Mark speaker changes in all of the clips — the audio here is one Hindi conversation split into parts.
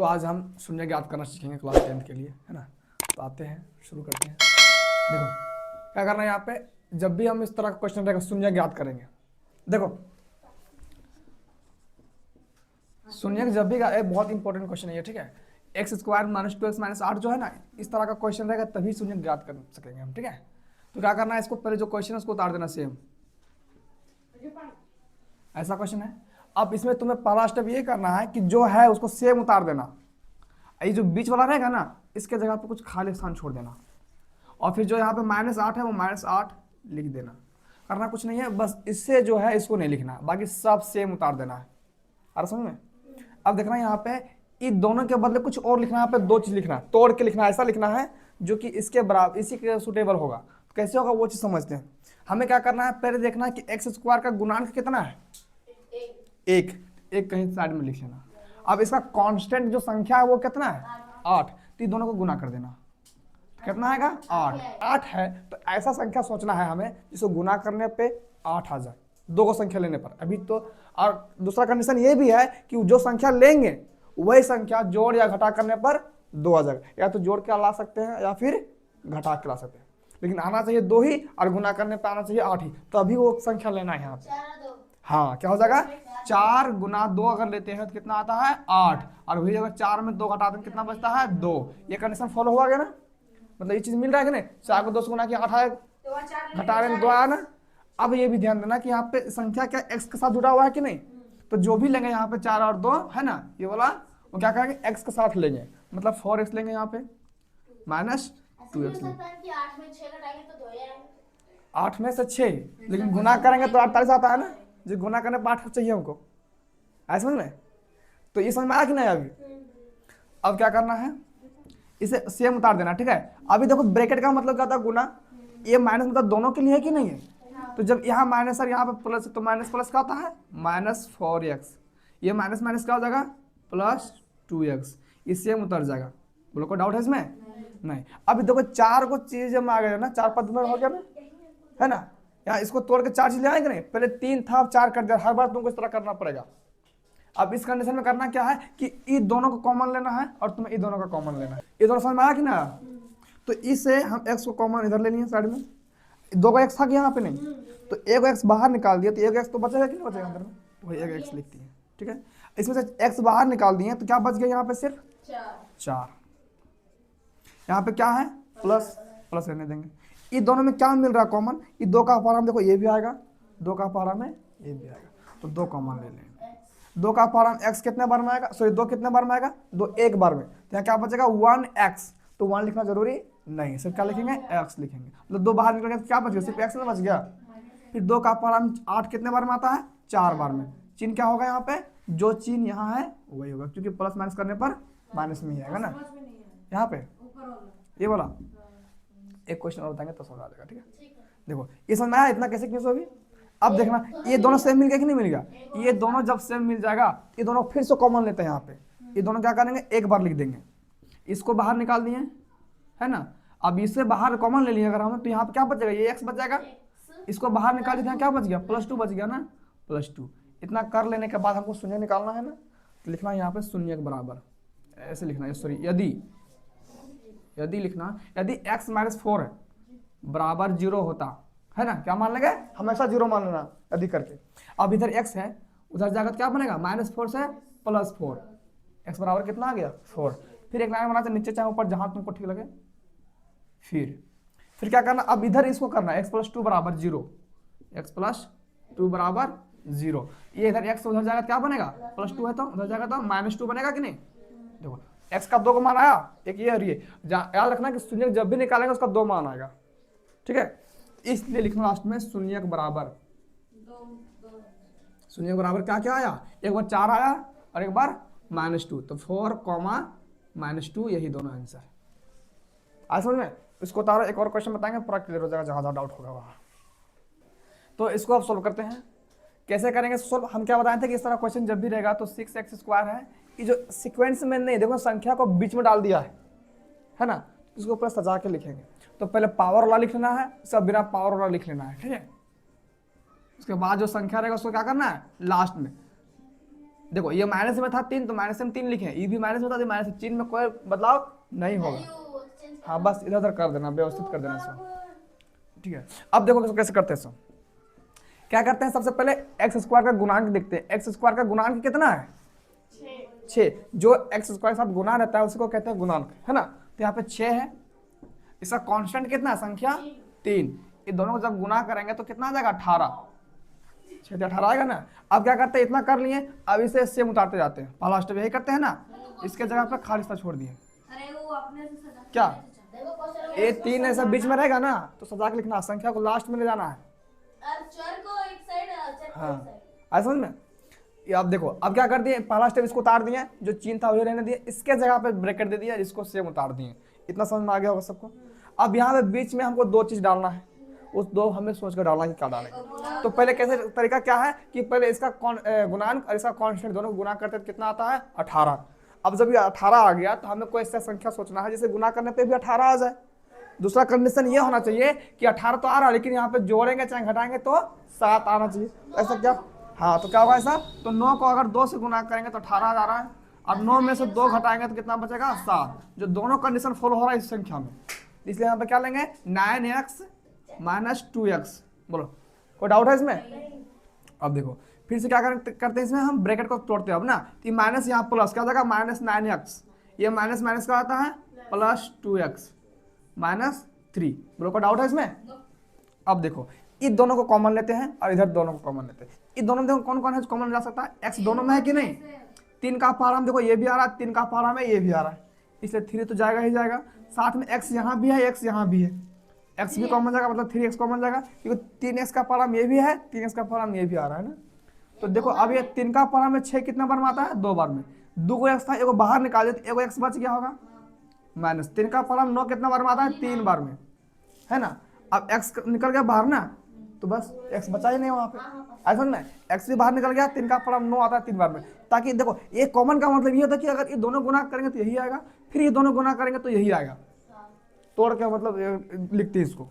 Speaker 1: तो आज हम शून्य ज्ञात करना सीखेंगे क्लास 10th के लिए, है ना। तो आते हैं, शुरू करते हैं। देखो क्या करना है यहाँ पे, जब भी हम इस तरह का क्वेश्चन रहेगा शून्य ज्ञात करेंगे। देखो शून्य जब भी एक बहुत इंपॉर्टेंट क्वेश्चन है ये, ठीक है। X square minus 2x minus 8 जो है ना, इस तरह का क्वेश्चन रहेगा तभी शून्य ज्ञात कर सकेंगे हम, ठीक है। तो क्या करना है, इसको पहले जो क्वेश्चन है उसको उतार देना सेम, ऐसा क्वेश्चन है। अब इसमें तुम्हें पहला स्टेप ये करना है कि जो है उसको सेम उतार देना, ये जो बीच वाला रहेगा ना इसके जगह पे कुछ खाली स्थान छोड़ देना, और फिर जो यहाँ पे -8 है वो -8 लिख देना। करना कुछ नहीं है, बस इससे जो है इसको नहीं लिखना, बाकी सब सेम उतार देना है। आ रहा समझ में। अब देखना यहाँ पे इन दोनों के बदले कुछ और लिखना है, यहाँ पे दो चीज लिखना है, तोड़ के लिखना है, ऐसा लिखना है जो कि इसके बराबर इसी के सुटेबल होगा। तो कैसे होगा वो चीज समझते हैं। हमें क्या करना है, पहले देखना है कि एक्स स्क्वायर का गुणांक कितना है, एक कहीं साइड में लिख लेना। अब इसका कांस्टेंट जो संख्या है वो कितना है, 8। तो दोनों को गुना कर देना, तो कितना आएगा 8 है। तो ऐसा संख्या सोचना है हमें जिसको गुना करने पे 8 आ जाए, दो को संख्या लेने पर। अभी तो और दूसरा कंडीशन ये भी है कि जो संख्या लेंगे वही संख्या जोड़ या घटा करने पर 2 आ जाएगा। या तो जोड़ के ला सकते हैं या फिर घटा के ला सकते हैं, लेकिन आना चाहिए 2 ही, और गुना करने पर आना चाहिए 8 ही। तो अभी वो संख्या लेना है यहाँ पे। हाँ क्या हो जाएगा, 4 गुना 2 अगर लेते हैं तो कितना आता है 8, और वही अगर 4 में 2 घटा दें कितना बचता है 2। ये कंडीशन फॉलो हुआ गया ना, मतलब ये चीज मिल रहा है कि नहीं। 4 को 2 से गुना किया 8 आया, घटा रहे हैं 2 आया ना। अब ये भी ध्यान देना कि यहाँ पे संख्या क्या एक्स के साथ जुड़ा हुआ है कि नहीं। तो जो भी लेंगे यहाँ पे 4 और 2 है ना, ये वाला वो क्या करेंगे एक्स के साथ लेंगे, मतलब 4x लेंगे यहाँ पे -2x लेंगे। 8 में से 6, लेकिन गुना करेंगे तो 48 आता है ना, जो गुना करने पर 8 चाहिए हमको, ऐसा समझ में। तो ये समझ में आया कि नहीं अभी। अब क्या करना है, इसे सेम उतार देना, ठीक है। अभी देखो ब्रैकेट का मतलब क्या होता है गुना, ये माइनस मतलब दोनों के लिए है कि नहीं है। तो जब यहाँ माइनस और यहाँ पे प्लस, तो माइनस प्लस क्या होता है -4x, ये माइनस माइनस क्या हो जाएगा +2x, ये सेम उतर जाएगा। बोलो कोई डाउट है इसमें, नहीं। अभी देखो 4 को चीज में आ गया ना, 4 पद में हो गया ना, है ना। यहाँ इसको तोड़ के 4 चीज ले आएंगे नहीं, पहले 3 था 4 कर दिया, हर बार तुमको इस तरह करना पड़ेगा। अब इस कंडीशन में करना क्या है कि इन दोनों को कॉमन लेना है और तुम्हें इन दोनों का कॉमन लेना है। ये दोनों समझ में आया कि ना। तो इससे हम x को कॉमन इधर ले लिए साइड में, 2 का x था कि यहाँ पे नहीं, तो एक x बाहर निकाल दिया, तो एक x तो बचेगा कि नहीं बचेगा अंदर में, वही एक x लिखती है, ठीक है। इसमें से x बाहर निकाल दिए तो क्या बच गया यहाँ पे सिर्फ 4। यहाँ पे क्या है प्लस रहने देंगे। ये दोनों में क्या मिल रहा है कॉमन, ये 2 का पारा में देखो ये भी आएगा, 2 का पारा में ये भी आएगा, तो 2 कॉमन ले लेंगे। 2 का पारा में x कितने बार में आएगा, सॉरी 2 कितने बार में आएगा, 2 एक बार में, तो यहाँ क्या बचेगा 1x। तो 1 लिखना जरूरी नहीं, सिर्फ क्या लिखेंगे x लिखेंगे, मतलब 2 बाहर निकल गया तो क्या बच गया, सिर्फ x बच गया। फिर 2 का पारा में 8 कितने बार में आता है 4 बार में। चिन्ह क्या होगा यहाँ पे, जो चिन्ह यहाँ है वही होगा, क्योंकि प्लस माइनस करने पर माइनस में ही आएगा ना। यहाँ पे ये बोला, एक क्वेश्चन और बताएंगे तो समझ आ जाएगा, ठीक है। देखो ये समझ में आया इतना कैसे क्यों अभी। अब देखना ये दोनों सेम मिल गया कि नहीं मिल गया, ये दोनों जब सेम मिल जाएगा ये दोनों फिर से कॉमन लेते हैं यहाँ पे। ये दोनों क्या करेंगे एक बार लिख देंगे, इसको बाहर निकाल दिए है ना। अब इससे बाहर कॉमन ले लिए अगर हम, तो यहाँ पे क्या बच जाएगा, ये x बच जाएगा, इसको बाहर निकाल दिया क्या बच गया +2 बच गया ना, +2। इतना कर लेने के बाद हमको शून्य निकालना है ना, तो लिखना यहाँ पे शून्य के बराबर, ऐसे लिखना है, सॉरी यदि लिखना, यदि x - 4 बराबर 0 होता है ना, क्या मान लेंगे हमेशा 0 मान लेना यदि करके। अब इधर x है, उधर जाकर क्या बनेगा -4 से +4, x बराबर कितना आ गया 4। फिर एक लाइन बनाते नीचे चाहे ऊपर जहां तुमको ठीक लगे। फिर क्या करना, अब इधर इसको करना x + 2 बराबर 0, x + 2 बराबर 0। ये इधर x उधर जाएगा क्या बनेगा +2 है तो उधर जाएगा तो -2 बनेगा कि नहीं। देखो x का 2 का मान आया, एक ये और ये, याद रखना कि शून्य जब भी निकालेंगे उसका 2 मान आएगा, ठीक है। इसलिए लिखना लास्ट में शून्य के बराबर, शून्य के बराबर क्या क्या आया, एक बार 4 आया और एक बार -2, तो 4, -2 यही दोनों आंसर। आज समझ में। इसको तारो एक और क्वेश्चन बताएंगे, पूरा क्लियर हो जाएगा, जहां जहां डाउट होगा वहां। तो इसको अब सोल्व करते हैं, कैसे करेंगे सोल्व। हम क्या बताए थे कि इस तरह क्वेश्चन जब भी रहेगा तो 6x² है, ये जो सीक्वेंस में नहीं, देखो संख्या को बीच में डाल दिया है ना, इसको पूरा सजा के लिखेंगे। तो पहले पावर वाला लिख लेना है, सब बिना पावर वाला लिख लेना है, ठीक है। उसके बाद जो संख्या रहेगा उसको क्या करना है लास्ट में देखो ये माइनस में था 3 तो माइनस में 3 लिखे, ये भी माइनस में था तो माइनस में, चिन्ह में कोई बदलाव नहीं होगा। हाँ बस इधर उधर कर देना, व्यवस्थित कर देना इसको, ठीक है। अब देखो कैसे करते हैं इसको, क्या करते हैं, सबसे पहले एक्स स्क्वायर का गुणांक देखते हैं। एक्स स्क्वायर का गुणांक कितना है 6, जो एक्स स्क्वायर के साथ गुना रहता है उसको कहते हैं गुणांक, है ना। तो यहाँ पे 6 है, इसका कांस्टेंट कितना है, संख्या 3, ये दोनों को जब गुना करेंगे तो कितना आ जाएगा 18, 6 से 18 आएगा ना। अब क्या करते हैं, इतना कर लिए, अब इसे सेम उतारते जाते हैं, पहला स्टेप यही करते हैं ना, इसके जगह पे खाली सा छोड़ दिए, क्या ये 3 ऐसा बीच में रहेगा ना तो सजा के लिखना, संख्या को लास्ट में ले जाना है, हाँ ऐसा समझ में। ये अब देखो, अब क्या कर दिए, पहला स्टेप इसको उतार दिए, जो चिन्ह था वही रहने दिए, इसके जगह पे ब्रैकेट दे दिया, इसको सेम उतार दिए। इतना समझ में आ गया होगा सबको। अब यहाँ पे बीच में हमको 2 चीज डालना है, उस 2 हमें सोच कर डालना है कि क्या डालेंगे। तो पहले कैसे तरीका क्या है कि पहले इसका गुणांक और इसका कांस्टेंट दोनों गुना करते हैं, कितना आता है 18। अब जब ये 18 आ गया तो हमें कोई ऐसा संख्या सोचना है जिसे गुना करने पे भी 18 आ जाए। दूसरा कंडीशन ये होना चाहिए कि 18 तो आ रहा है लेकिन यहाँ पे जोड़ेंगे चाहे घटाएंगे तो 7 आना चाहिए। ऐसा क्या, हाँ तो क्या होगा ऐसा, तो 9 को अगर 2 से गुना करेंगे तो 18 आ रहा है, अब 9 में से 2 घटाएंगे तो कितना बचेगा 7, जो दोनों कंडीशन फॉलो हो रहा है इस संख्या में। इसलिए यहाँ पे क्या लेंगे 9x माइनस 2x। बोलो कोई डाउट है इसमें। अब देखो फिर से क्या करते हैं, इसमें हम ब्रैकेट को तोड़ते हैं अब ना, तो माइनस यहाँ प्लस क्या हो जाएगा माइनस 9x, ये माइनस माइनस का आता है प्लस 2x माइनस 3। बोलो कोई डाउट है इसमें। अब देखो इन दोनों को कॉमन लेते हैं और इधर दोनों को कॉमन लेते हैं। इन दोनों में देखो कौन कौन है कॉमन जा सकता है, x दोनों में है कि नहीं, 3 का पारा में देखो ये भी आ रहा है, 3 का पारा में ये भी आ रहा है, इसलिए 3 तो जाएगा ही जाएगा, साथ में x यहाँ भी है x यहाँ भी है, x भी कॉमन जाएगा मतलब 3x कॉमन जाएगा, क्योंकि 3x का पारा में ये भी है 3x का पारा में ये भी आ रहा है ना। तो देखो अब ये 3 का पारा में 6 कितना बार में आता है 2 बार में, 2 को x था एगो बाहर निकाल दिया तो एगो x बच गया होगा, माइनस 3 का पारा में 9 कितना बार में आता है 3 बार में, है ना। अब x निकल गया बाहर ना तो बस x बचा ही नहीं वहाँ पे, ऐसा में x भी बाहर निकल गया, 3 का पारा 9 आता है 3 बार में। ताकि देखो ये कॉमन का मतलब ये होता है कि अगर ये दोनों गुना करेंगे तो यही आएगा, फिर ये दोनों गुना करेंगे तो यही आएगा, तोड़ के मतलब लिखते हैं इसको,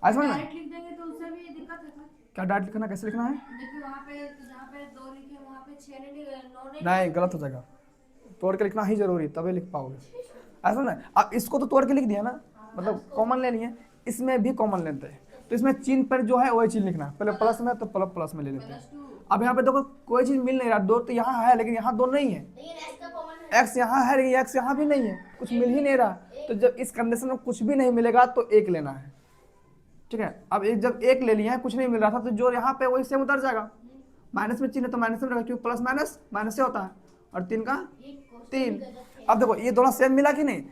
Speaker 1: ऐसा में
Speaker 2: डायरेक्ट लिख देंगे तो उससे भी दिक्कत है सर।
Speaker 1: क्या डायरेक्ट लिखना कैसे लिखना है,
Speaker 2: देखिए वहाँ पे जहाँ पे 2 लिखे वहाँ पे 6 नहीं 9
Speaker 1: नहीं गलत हो जाएगा, तोड़ के लिखना ही जरूरी तभी लिख पाओगे, ऐसा ना। अब इसको तो तोड़ के लिख दिया ना, मतलब कॉमन लेनी है, इसमें भी कॉमन लेते हैं तो इसमें चिन्ह पर जो है वही चीज लिखना है, पहले प्लस में तो प्लस में ले लेते हैं। अब यहाँ पे देखो कोई चीज मिल नहीं रहा, 2 तो यहाँ है लेकिन यहाँ 2 नहीं है, x यहाँ है लेकिन x यहाँ भी नहीं है, कुछ मिल ही नहीं रहा। तो जब इस कंडीशन में कुछ भी नहीं मिलेगा तो 1 लेना है, ठीक है। अब जब 1 ले लिया है कुछ नहीं मिल रहा था तो जो यहाँ पे वही सेम उतर जाएगा, माइनस में चिन्ह तो माइनस में रहेगा क्योंकि प्लस माइनस माइनस से होता है, और 3 का 3। अब देखो ये दोनों सेम मिला कि नहीं,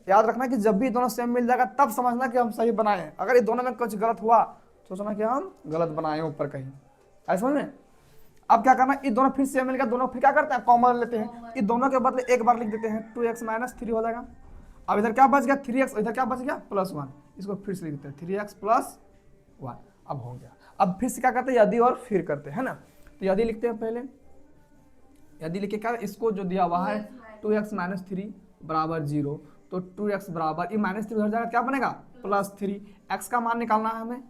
Speaker 1: याद रखना कि जब भी दोनों सेम मिल जाएगा तब समझना कि हम सही बनाए हैं, अगर ये दोनों में कुछ गलत हुआ तो समझना कि हम गलत बनाए हैं ऊपर कहीं, ऐसा समझ में। अब क्या करना, ये दोनों फिर सेम मिल गया, दोनों फिर क्या करते हैं कॉमन लेते हैं, ये दोनों के बदले एक बार लिख देते हैं 2x माइनस 3 हो जाएगा। अब इधर क्या बच गया 3x, इधर क्या बच गया +1, इसको फिर से लिख देते हैं 3x + 1, अब हो गया। अब फिर से क्या करते हैं यदि और फिर करते हैं ना, तो यदि लिखते हैं पहले, यदि लिखे क्या इसको जो दिया हुआ है 2x माइनस 3 बराबर 0, तो 2x बराबर ये माइनस 3 उधर जाएगा क्या बनेगा +3, x का मान निकालना है हमें,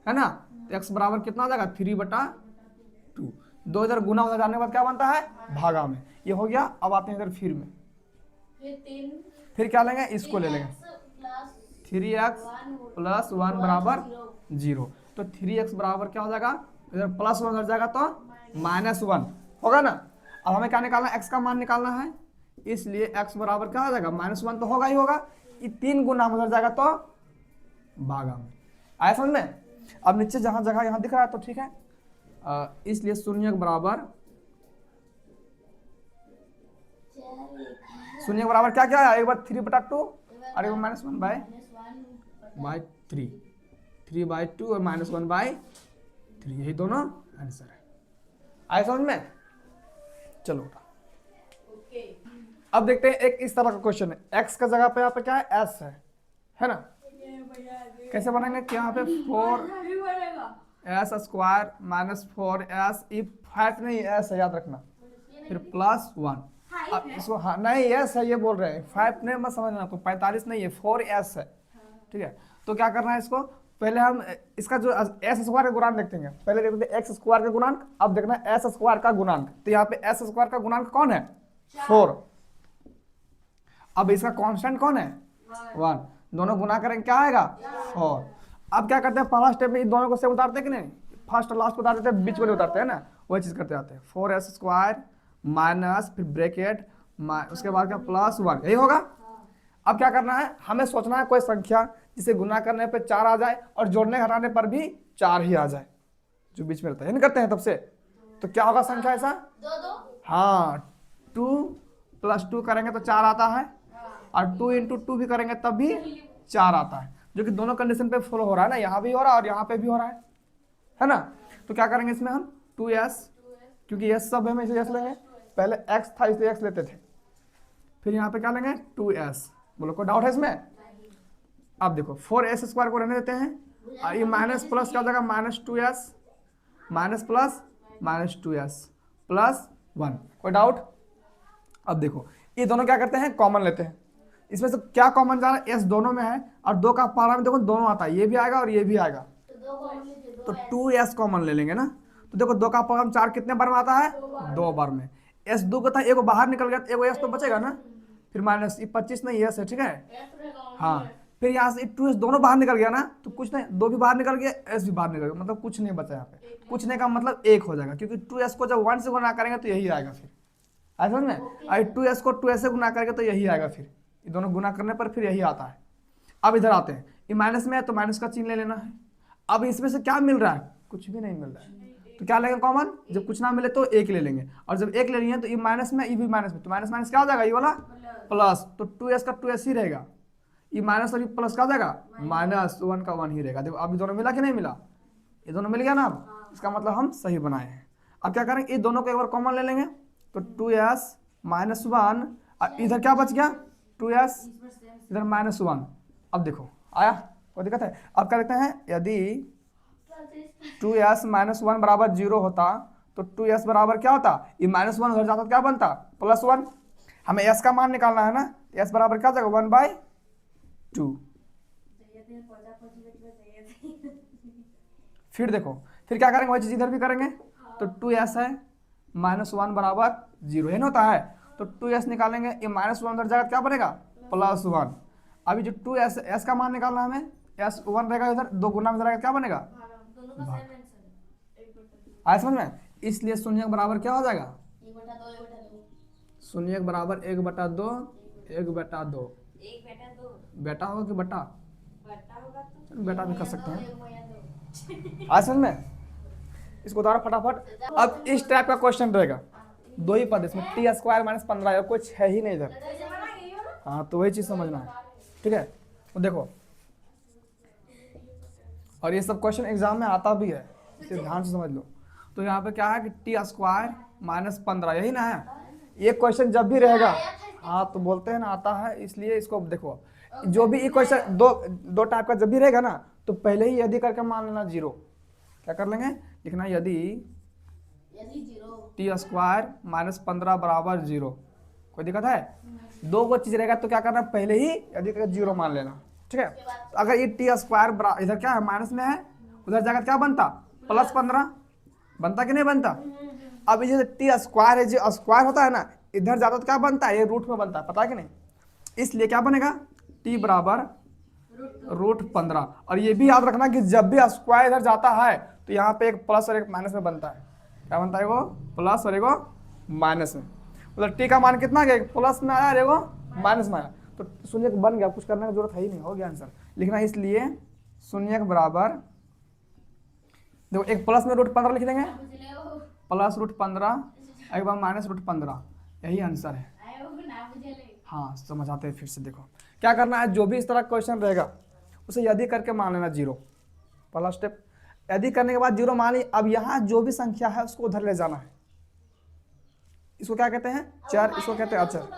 Speaker 1: है ना। तो x बराबर कितना आ जाएगा 3/2, 2 इधर गुना उधर जाने के बाद क्या बनता है भागा में, ये हो गया। अब आते हैं इधर फिर में, फिर क्या लेंगे इसको ले लेंगे 3x + 1 बराबर 0, तो 3x बराबर क्या हो जाएगा, इधर +1 उधर जाएगा तो -1 होगा ना। अब हमें क्या निकालना है x का मान निकालना है, इसलिए x बराबर क्या हो जाएगा -1 तो होगा ही होगा, ये 3 गुना उधर जाएगा तो भागा में, आया समझ में। अब नीचे जहां जगह यहाँ दिख रहा है तो ठीक है, इसलिए शून्य बराबर क्या क्या है, एक बार 3/2 और एक बार -1/3, 3/2 और -1/3, यही दोनों आंसर है, आया समझ में। चलो अब देखते हैं एक इस तरह का क्वेश्चन है, x का जगह पे यहाँ पे क्या है s है ना। कैसे बनाएंगे कि यहाँ पे 4s² - 4s, ये 5 नहीं s है याद रखना, फिर +1। अब इसको हाँ नहीं s है ये बोल रहे हैं, 5 नहीं मत समझना, आपको 45 नहीं है 4s है, ठीक है। तो क्या करना है इसको पहले हम इसका जो एस स्क्वायर का गुणांक देखते हैं, पहले देखते थे एक्स स्क्वायर का गुणांक, अब देखना है एस स्क्वायर का गुणांक। तो यहाँ पे एस स्क्वायर का गुणांक कौन है? 4। अब इसका कांस्टेंट कौन है? 1। दोनों गुना करेंगे क्या आएगा? 4। अब क्या करते हैं, पहला स्टेप में इन दोनों को सेम उतारते हैं कि नहीं? फर्स्ट लास्ट को उतार देते हैं, बीच वाले उतारते हैं ना, वही चीज करते आते हैं। 4s स्क्वायर माइनस फिर ब्रैकेट उसके बाद क्या +1, यही होगा। अब क्या करना है, हमें सोचना है कोई संख्या जिसे गुना करने पे 4 आ जाए और जोड़ने घटाने पर भी 4 ही आ जाए, जो बीच में रहता है, नहीं करते हैं तब से। तो क्या होगा संख्या ऐसा? हाँ, 2 + 2 करेंगे तो 4 आता है, और 2 × 2 भी करेंगे तब भी 4 आता है, जो कि दोनों कंडीशन पे फॉलो हो रहा है ना, यहाँ भी हो रहा है और यहाँ पे भी हो रहा है ना। तो क्या करेंगे इसमें हम 2s, क्योंकि s सब है में इसे s लेंगे, पहले x था इसलिए x लेते थे, फिर यहाँ पे क्या लेंगे 2s। बोलो कोई डाउट है इसमें? अब देखो 4s स्क्वायर को रहने देते हैं, और ये माइनस प्लस क्या हो जाएगा, -2s माइनस प्लस -2s +1। कोई डाउट? अब देखो ये दोनों क्या करते हैं, कॉमन लेते हैं। इसमें से क्या कॉमन जा रहा है, s दोनों में है, और 2 का पारा में देखो दोनों आता है, ये भी आएगा और ये भी आएगा, तो 2s कॉमन ले लेंगे ना। तो देखो 2 का पारा में 4 कितने बार में आता है? 2 बार में। s 2 का था, एगो बाहर निकल गया, एगो s तो बचेगा ना, फिर माइनस ये 25 नहीं s है, ठीक है। हाँ, फिर यहाँ से 2s दोनों बाहर निकल गया ना, तो कुछ नहीं, 2 भी बाहर निकल गया, s भी बाहर निकल गया, मतलब कुछ नहीं बचा यहाँ पे। कुछ नहीं का मतलब 1 हो जाएगा, क्योंकि 2s को जब 1 से गुना करेंगे तो यही आएगा, फिर ऐसा में। और 2s को 2s से गुना करेंगे तो यही आएगा, फिर ये दोनों गुना करने पर फिर यही आता है। अब इधर आते हैं, ये माइनस में है तो माइनस का चिन्ह ले लेना है। अब इसमें से क्या मिल रहा है? कुछ भी नहीं मिल रहा है, तो क्या लेंगे कॉमन? जब कुछ ना मिले तो 1 ले लेंगे, और जब 1 ले लेंगे तो ये माइनस में, ये भी माइनस में, तो माइनस माइनस क्या हो जाएगा, ये वाला प्लस, तो 2s का 2s ही रहेगा, ये माइनस और ये प्लस क्या हो जाएगा, -1 का 1 ही रहेगा। देखो अब ये दोनों मिला कि नहीं मिला? ये दोनों मिल गया ना, अब इसका मतलब हम सही बनाए हैं। अब क्या करेंगे, ये दोनों को एक बार कॉमन ले लेंगे, तो 2s -1, इधर क्या बच गया 2s, इधर -1। अब देखो आया, कोई दिक्कत है? अब क्या देखते हैं, यदि 2s -1 बराबर 0 होता तो 2s बराबर क्या होता, ये -1 उधर जाता तो क्या बनता, +1। हमें s का मान निकालना है ना, s बराबर क्या जाएगा 1/2। फिर देखो, फिर क्या करेंगे, वही चीज इधर भी करेंगे, तो 2s है -1 बराबर 0, है ना होता है, तो 2s निकालेंगे, ये -1 उधर जाएगा क्या बनेगा, +1। अभी जो 2s s का मान निकालना है हमें, s 1 रहेगा इधर, 2 गुना में जाएगा क्या बनेगा, आया समझ में? इसलिए शून्य बराबर क्या हो जाएगा, शून्य बराबर 1/2, 1/2। बेटा होगा कि बटा? बेटा भी कर सकते हैं, आया समझ में? इसको उतारो फटाफट। अब इस टाइप का क्वेश्चन रहेगा, 2 ही पद इसमें, t² - 15 कुछ है ही नहीं इधर। हाँ, तो वही चीज समझना है, ठीक है। तो देखो, और ये सब क्वेश्चन एग्जाम में आता भी है, इसे ध्यान से समझ लो। तो यहाँ पे क्या है कि t² - 15, यही ना है। ये क्वेश्चन जब भी रहेगा, हाँ तो बोलते हैं ना आता है, इसलिए इसको देखो, जो भी ये क्वेश्चन दो टाइप का जब भी रहेगा ना, तो पहले ही यदि करके मान लेना 0। क्या कर लेंगे, लिखना यदि t² - 15 बराबर 0। कोई दिक्कत है? 2 को चीज रहेगा तो क्या करना, पहले ही यदि करके 0 मान लेना, ठीक है। तो अगर ये t² इधर क्या है, माइनस में है, उधर जाकर क्या बनता, +15 बनता कि नहीं बनता? अब ये t² है, जो स्क्वायर होता है ना, इधर जाता तो क्या बनता है, ये रूट में बनता है, पता है कि नहीं? इसलिए क्या बनेगा, t बराबर √15। और ये भी याद रखना कि जब भी स्क्वायर इधर जाता है तो यहाँ पे एक प्लस और एक माइनस में बनता है। क्या बनता है, वो प्लस और एगो माइनस में। मतलब t का मान कितना गया, प्लस में आया और एगो माइनस में आया, तो शून्य बन गया, कुछ करने की जरूरत है ही नहीं, हो गया आंसर लिखना। इसलिए शून्य बराबर, देखो एक प्लस में √15 लिख देंगे, प्लस √15, एक बार -√15, यही आंसर है। हाँ समझ आते हैं, फिर से देखो क्या करना है, जो भी इस तरह क्वेश्चन रहेगा उसे यदि करके मान लेना 0, पहला स्टेप। यदि करने के बाद 0 मान ली, अब यहाँ जो भी संख्या है उसको उधर ले जाना है, इसको क्या कहते हैं, चर, इसको कहते हैं अचर।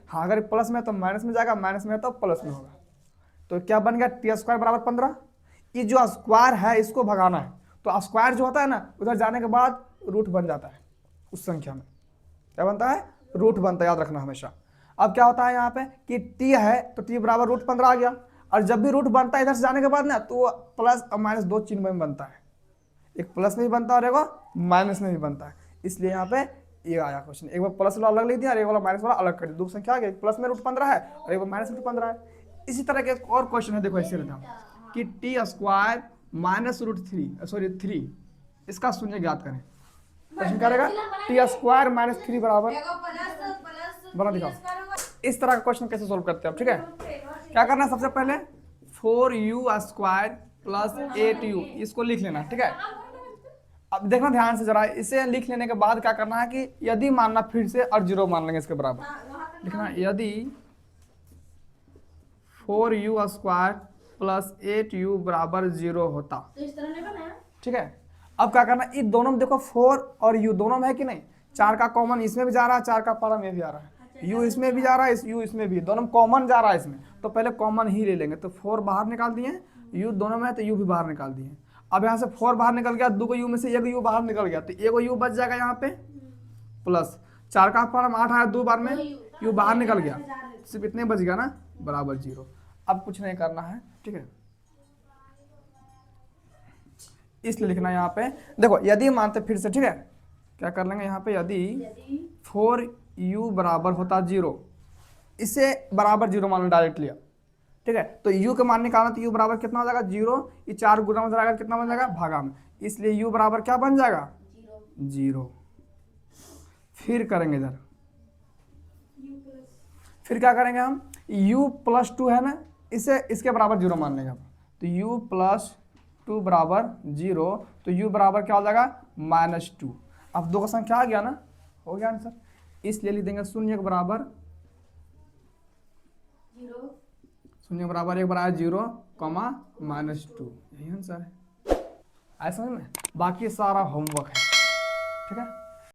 Speaker 1: हाँ, अगर प्लस में तो माइनस में जाएगा, माइनस में तो प्लस में होगा। तो क्या बन गया, t² बराबर 15। ये जो स्क्वायर है इसको भगाना है, तो स्क्वायर जो होता है ना, उधर जाने के बाद रूट बन जाता है, उस संख्या में क्या बनता है, रूट बनता है, याद रखना हमेशा। अब क्या होता है यहाँ पे कि t है तो t बराबर √15 आ गया। और जब भी रूट बनता है इधर से जाने के बाद ना, तो प्लस और माइनस दो चिन्ह में बनता है, एक प्लस में भी बनता है और एक माइनस में भी बनता है। इसलिए यहाँ पे ये आया क्वेश्चन, एक बार प्लस वाला अलग लिख दिया और एक वाला माइनस वाला अलग कर दिया। दो संख्या आ गई, प्लस में रूट 15 है और एक बार माइनस रूट 15 है। इसी तरह के एक और क्वेश्चन है, देखो ऐसे रहता है कि टी स्क्वायर माइनस रूट 3 इसका शून्य ज्ञात करें। क्वेश्चन क्या रहेगा, टी स्क्वायर माइनस 3 बराबर, बना दिखाओ। इस तरह का क्वेश्चन कैसे सोल्व करते हैं आप, ठीक है। क्या करना है, सबसे पहले 4u स्क्वायर प्लस 8u इसको लिख लेना, ठीक है। अब देखना ध्यान से जरा, इसे लिख लेने के बाद क्या करना है कि यदि मानना फिर से और 0 मान लेंगे इसके बराबर। लिखना यदि 4u स्क्वायर प्लस 8u बराबर 0 होता,
Speaker 2: तो इस तरह नहीं बनाया,
Speaker 1: ठीक है। अब क्या करना, इन दोनों में देखो 4 और u दोनों में है कि नहीं, 4 का कॉमन इसमें भी जा रहा है, 4 का पारा में भी आ रहा है, u इसमें भी जा रहा है, u इसमें भी, दोनों में कॉमन जा रहा है इसमें, तो पहले कॉमन ही ले लेंगे। तो 4 बाहर निकाल दिए, u दोनों में है तो u भी बाहर निकाल दिए। अब यहाँ से 4 बाहर निकल गया, 2 u में से 1 u बाहर निकल गया, तो 1 u बच जाएगा यहाँ पे, प्लस 4 का पारा में 8 आया, 2 बार में u बाहर निकल गया, सिर्फ इतने बच गया ना, बराबर 0। अब कुछ नहीं करना है, ठीक है। इसलिए लिखना यहाँ पे, देखो यदि मानते फिर से, ठीक है, क्या कर लेंगे यहाँ पे, यदि 4u बराबर होता 0, इसे बराबर 0 मान डायरेक्ट लिया, ठीक है। तो u के मान निकालना, तो u बराबर कितना हो जाएगा 0, ये 4 गुना में जाएगा, कितना बन जाएगा भागा में, इसलिए u बराबर क्या बन जाएगा 0। फिर करेंगे इधर, फिर क्या करेंगे हम, u प्लस 2 है ना, इसे इसके बराबर 0 मान लेंगे, तो u प्लस 2 बराबर 0, तो u बराबर क्या हो जाएगा -2। अब 2 का संख्या आ गया ना, हो गया आंसर, इसलिए लिख देंगे शून्य के बराबर 0 बराबर 1 बराबर 0, -2, यही आंसर है। आया समझ में, बाकी सारा होमवर्क है, ठीक है।